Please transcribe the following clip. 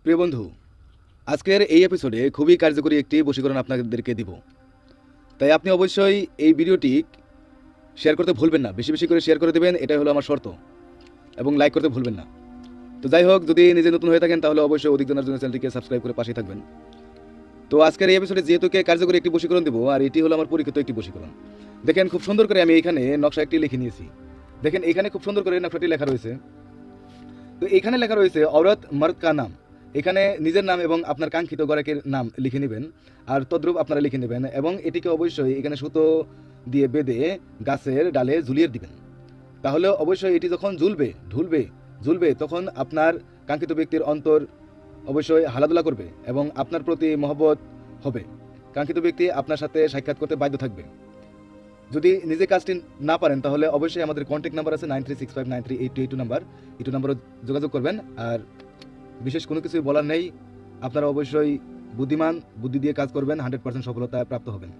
প্রিয় বন্ধু, আজকের এই এপিসোডে খুবই কার্যকরী একটি বশীকরণ আপনাদেরকে দিব। তাই আপনি অবশ্যই এই ভিডিওটি শেয়ার করতে ভুলবেন না, বেশি বেশি করে শেয়ার করে দেবেন, এটাই হলো আমার শর্ত। এবং লাইক করতে ভুলবেন না। তো যাই হোক, যদি নিজে নতুন হয়ে থাকেন তাহলে অবশ্যই অধিক জানার জন্য চ্যানেলটিকে সাবস্ক্রাইব করে পাশে থাকবেন। তো আজকের এই এপিসোডে যেহেতু কার্যকরী একটি বশীকরণ দেবো, আর এটি হলো আমার পরীক্ষিত একটি বশীকরণ। দেখেন খুব সুন্দর করে আমি এখানে নকশা একটি লিখে নিয়েছি। দেখেন এখানে খুব সুন্দর করে নকশাটি লেখা রয়েছে। তো এখানে লেখা রয়েছে অরত মর্দ কা নাম। এখানে নিজের নাম এবং আপনার কাঙ্ক্ষিত গরাকের নাম লিখে নেবেন, আর তদ্রূপ আপনারা লিখে নেবেন, এবং এটিকে অবশ্যই এখানে সুতো দিয়ে বেঁধে গাছের ডালে ঝুলিয়ে দিবেন। তাহলে অবশ্যই এটি যখন ঝুলবে তখন আপনার কাঙ্ক্ষিত ব্যক্তির অন্তর অবশ্যই হালাদুলা করবে এবং আপনার প্রতি মহব্বত হবে। কাঙ্ক্ষিত ব্যক্তি আপনার সাথে সাক্ষাৎ করতে বাধ্য থাকবে। যদি নিজে কাজটি না পারেন তাহলে অবশ্যই আমাদের কন্ট্যাক্ট নাম্বার আছে 9365938282 নাম্বার, এই নাম্বারে যোগাযোগ করবেন। আর বিশেষ কোনো কিছুই বলার নেই, আপনারা অবশ্যই বুদ্ধিমান, বুদ্ধি দিয়ে কাজ করবেন, 100% সফলতা প্রাপ্ত হবেন।